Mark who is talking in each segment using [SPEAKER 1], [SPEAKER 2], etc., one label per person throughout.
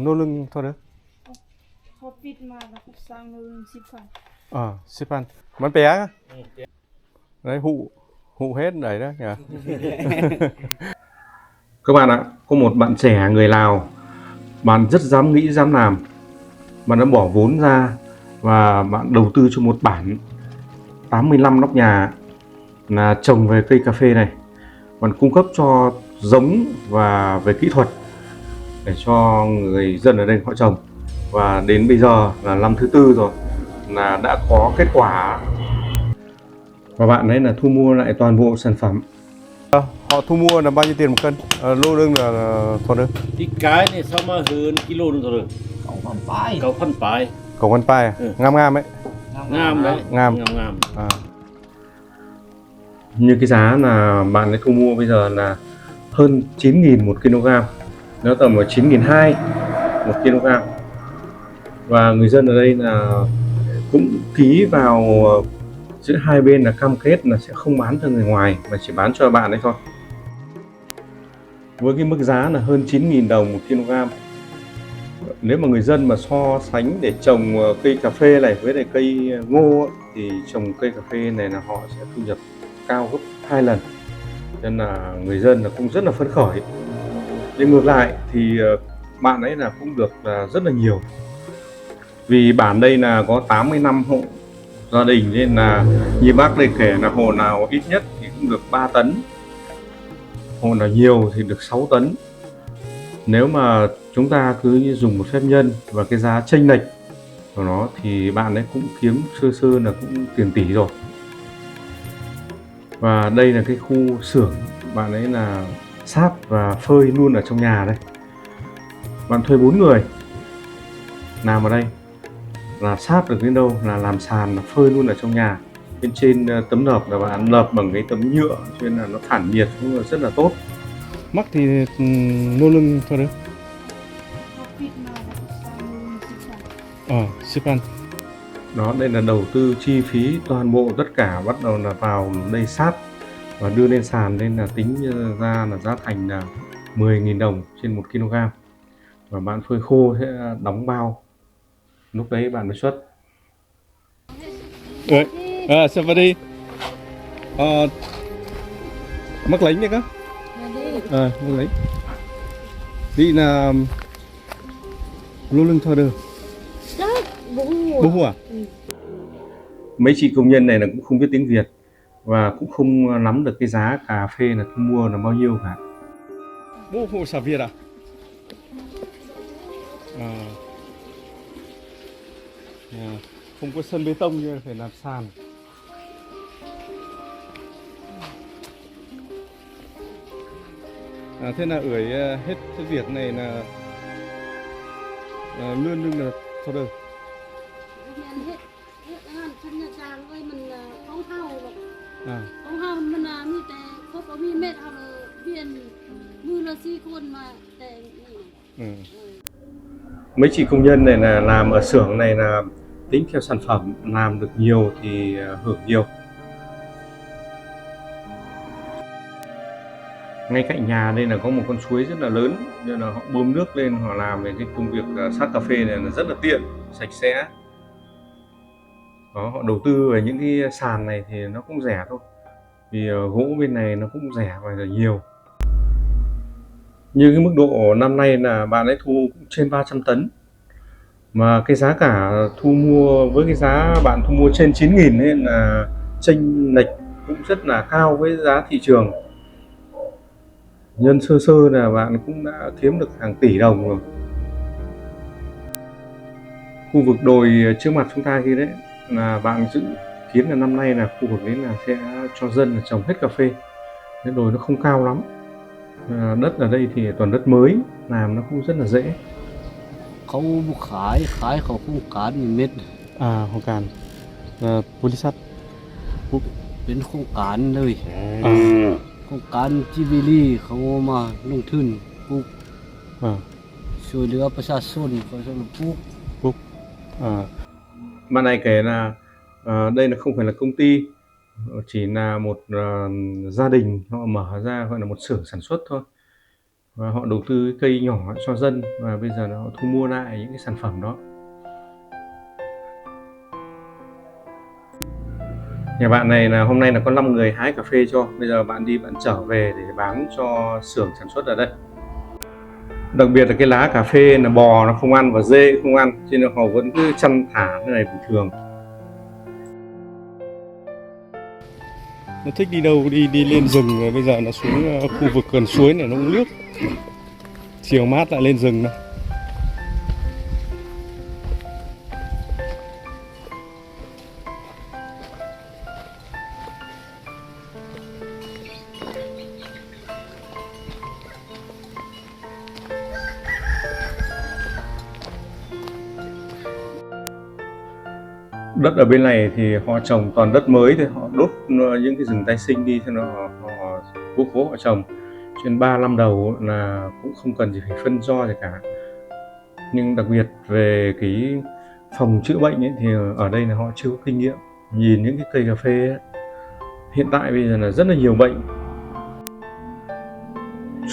[SPEAKER 1] nô lưng thôi đấy.
[SPEAKER 2] เขาปิดมาแล้วก็สร้างโรง10,000
[SPEAKER 1] 10.000 มันbé á. Đấy hụ hết đấy đó nhỉ.
[SPEAKER 3] Các bạn ạ, có một bạn trẻ người Lào, bạn rất dám nghĩ dám làm, bạn đã bỏ vốn ra và bạn đầu tư cho một bản 85 nóc nhà là trồng về cây cà phê này. Bạn cung cấp cho giống và về kỹ thuật để cho người dân ở đây họ trồng, và đến bây giờ là năm thứ tư rồi là đã có kết quả, và bạn ấy là thu mua lại toàn bộ sản phẩm.
[SPEAKER 1] Họ thu mua là bao nhiêu tiền một cân? Lô lưng là thôi đấy.
[SPEAKER 4] Cái này sao mà hơn kilo nữa rồi? Cậu phân bài.
[SPEAKER 1] Cổng con pai à? Ngam ấy.
[SPEAKER 4] Ngam đấy.
[SPEAKER 1] Ngam.
[SPEAKER 3] Như cái giá là bạn ấy thu mua bây giờ là hơn 9.000 một kg, nó tầm 9.200 một kg, và người dân ở đây là cũng ký vào giữa hai bên là cam kết là sẽ không bán cho người ngoài mà chỉ bán cho bạn ấy thôi, với cái mức giá là hơn 9.000 đồng một kg. Nếu mà người dân mà so sánh để trồng cây cà phê này với lại cây ngô thì trồng cây cà phê này là họ sẽ thu nhập cao gấp 2 lần, nên là người dân là cũng rất là phấn khởi. Nhưng ngược lại thì bạn ấy là cũng được rất là nhiều, vì bản đây là có 85 hộ gia đình, nên là như bác đây kể là hộ nào ít nhất thì cũng được 3 tấn, hộ nào nhiều thì được 6 tấn. Nếu mà chúng ta cứ dùng một phép nhân và cái giá chênh lệch của nó thì bạn ấy cũng kiếm sơ sơ là cũng tiền tỷ rồi. Và đây là cái khu xưởng bạn ấy là sát và phơi luôn ở trong nhà đây. Bạn thuê 4 người làm ở đây, là sát được đến đâu là làm sàn, là phơi luôn ở trong nhà. Bên trên tấm lợp là bạn lợp bằng cái tấm nhựa, cho nên là nó thản nhiệt cũng rất là tốt.
[SPEAKER 1] Mắc thì nô lưng thôi đấy.
[SPEAKER 2] เขาปิดมาแล้วก็สร้างโรง 10,000
[SPEAKER 1] 10.000.
[SPEAKER 3] Đó, đây là đầu tư chi phí toàn bộ tất cả, bắt đầu là vào đây sát và đưa lên sàn, nên là tính ra là giá thành là 10.000 đồng trên 1 kg, và bạn phơi khô sẽ đóng bao, lúc đấy bạn mới xuất.
[SPEAKER 1] Sao vào đi? Mắc lấy nhé cơ. Mắc lấy. Đi là lô lưng thôi được. Bố hùa.
[SPEAKER 3] Mấy chị công nhân này là cũng không biết tiếng Việt và cũng không nắm được cái giá cà phê là thu mua là bao nhiêu cả.
[SPEAKER 1] Bố hùa xà Việt à? Không có sân bê tông nhưng phải làm sàn. Thế là ưỡi hết cái việc này là lươn lưng là thôi được.
[SPEAKER 5] hết hạn thân nhà trang ơi mình không hao không hao mình là miแต่ครบเอามีเม็ดเอาเปลี่ยนมือละ4คนมาแต่นี่
[SPEAKER 3] Mấy chị công nhân này là làm ở xưởng này là tính theo sản phẩm, làm được nhiều thì hưởng nhiều. Ngay cạnh nhà đây là có một con suối rất là lớn, nên là họ bơm nước lên, họ làm về cái công việc sát cà phê này là rất là tiện, sạch sẽ. Đó, họ đầu tư về những cái sàn này thì nó cũng rẻ thôi, vì gỗ bên này nó cũng rẻ và là nhiều. Như cái mức độ năm nay là bạn ấy thu cũng trên 300 tấn, mà cái giá cả thu mua với cái giá bạn thu mua trên 9.000 nên là chênh lệch cũng rất là cao với giá thị trường. Nhân sơ sơ là bạn cũng đã kiếm được hàng tỷ đồng rồi. Khu vực đồi trước mặt chúng ta kia đấy là bạn dự kiến là năm nay là khu vực đấy là sẽ cho dân là trồng hết cà phê. Cái đồi nó không cao lắm, đất ở đây thì toàn đất mới, làm nó cũng rất là dễ.
[SPEAKER 4] เขาขายเขาโครงการเม็ด
[SPEAKER 1] โครงการบริษัท
[SPEAKER 4] เป็นโครงการเลยโครงการจิวิลี่เขามาลงทุนปลูกช่วยเหลือประชาชนเขาจะปลูก
[SPEAKER 3] Bạn này kể là đây là không phải là công ty, chỉ là một gia đình họ mở ra gọi là một xưởng sản xuất thôi. và họ đầu tư cây nhỏ cho dân, và bây giờ họ thu mua lại những cái sản phẩm đó. Nhà bạn này là hôm nay là có 5 người hái cà phê cho, bây giờ bạn đi bạn trở về để bán cho xưởng sản xuất ở đây. Đặc biệt là cái lá cà phê là bò nó không ăn và dê không ăn, cho nên họ vẫn cứ chăn thả thế này bình thường.
[SPEAKER 1] Nó thích đi đâu đi lên rừng, rồi bây giờ nó xuống khu vực gần suối này nó uống nước. Chiều mát lại lên rừng này.
[SPEAKER 3] Đất ở bên này thì họ trồng toàn đất mới thì họ đốt những cái rừng tái sinh đi, cho nó họ cố cố họ trồng. Trên 3 năm đầu là cũng không cần gì phải phân do gì cả. Nhưng đặc biệt về cái phòng chữa bệnh ấy, thì ở đây là họ chưa có kinh nghiệm. Nhìn những cái cây cà phê ấy, hiện tại bây giờ là rất là nhiều bệnh.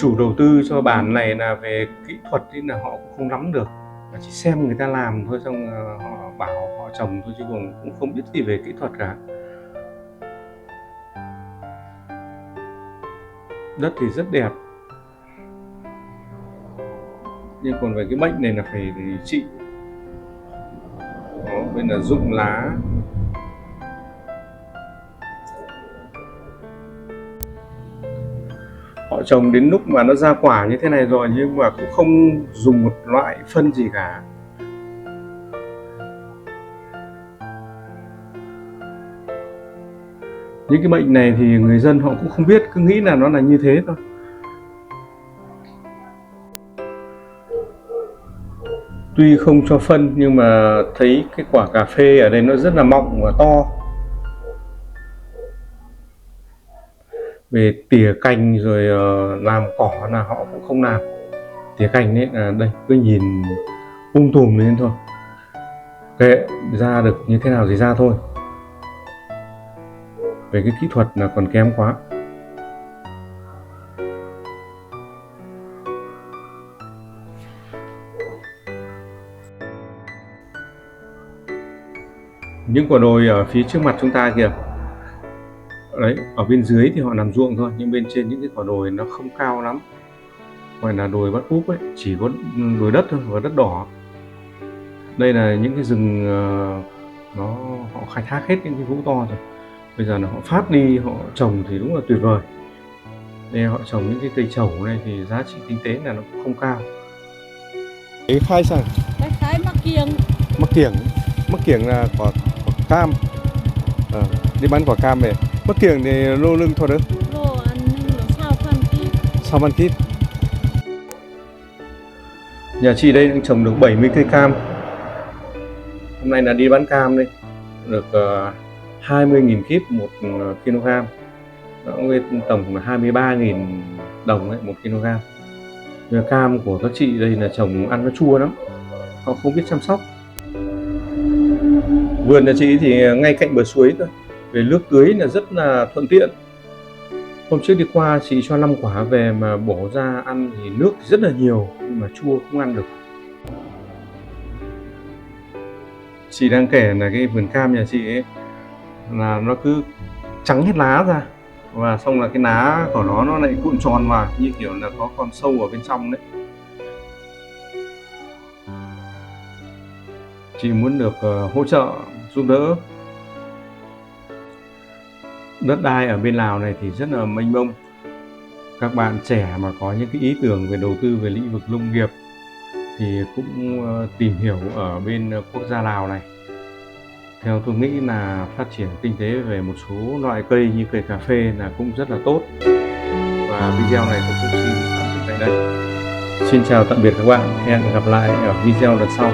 [SPEAKER 3] Chủ đầu tư cho bản này là về kỹ thuật thì là họ cũng không nắm được, chỉ xem người ta làm thôi, xong họ bảo họ trồng thôi, chứ cũng không biết gì về kỹ thuật cả. Đất thì rất đẹp, nhưng còn về cái bệnh này là phải trị. Đó, bên là rụng lá. Họ trồng đến lúc mà nó ra quả như thế này rồi, nhưng mà cũng không dùng một loại phân gì cả. Những cái bệnh này thì người dân họ cũng không biết, cứ nghĩ là nó là như thế thôi. Tuy không cho phân nhưng mà thấy cái quả cà phê ở đây nó rất là mọng và to. Về tỉa cành rồi làm cỏ là họ cũng không làm. Tỉa cành ấy là đây cứ nhìn tùm lên thôi. Kệ, ra được như thế nào thì ra thôi. Về cái kỹ thuật là còn kém quá. Những quả đồi ở phía trước mặt chúng ta kìa. Đấy, ở bên dưới thì họ làm ruộng thôi, nhưng bên trên những cái quả đồi nó không cao lắm, gọi là đồi Bát Úp ấy, chỉ có đồi đất thôi và đất đỏ. Đây là những cái rừng họ khai thác hết những cái hữu to rồi, bây giờ là họ phát đi họ trồng thì đúng là tuyệt vời. Đây họ trồng những cái cây trầu này thì giá trị kinh tế là nó cũng không cao.
[SPEAKER 1] Cái khai sang
[SPEAKER 5] Cái mắc kiềng.
[SPEAKER 1] Mắc kiểng là quả cam. Đi bán quả cam về. Mắc kiểng thì lô lưng thôi đấy.
[SPEAKER 5] Lô ăn nưng là sao phân kít.
[SPEAKER 3] Nhà chị đây đang trồng được 70 cây cam. Hôm nay là đi bán cam đây, được 20.000 kíp 1 kg. Nó lên tổng là 23.000 đồng đấy 1 kg. Cam của các chị đây là trồng ăn nó chua lắm, họ không biết chăm sóc. Vườn nhà chị thì ngay cạnh bờ suối thôi, về nước tưới là rất là thuận tiện. Hôm trước đi qua chị cho 5 quả về mà bỏ ra ăn thì nước thì rất là nhiều, nhưng mà chua không ăn được. Chị đang kể là cái vườn cam nhà chị ấy là nó cứ trắng hết lá ra, và xong là cái lá của nó lại cuộn tròn vào, như kiểu là có con sâu ở bên trong đấy. Chị muốn được hỗ trợ giúp đỡ. Đất đai ở bên Lào này thì rất là mênh mông. Các bạn trẻ mà có những cái ý tưởng về đầu tư về lĩnh vực nông nghiệp thì cũng tìm hiểu ở bên quốc gia Lào này. Theo tôi nghĩ là phát triển kinh tế về một số loại cây như cây cà phê là cũng rất là tốt. Và video này tôi cũng xin tạm dừng tại đây. Xin chào tạm biệt các bạn, hẹn gặp lại ở video lần sau.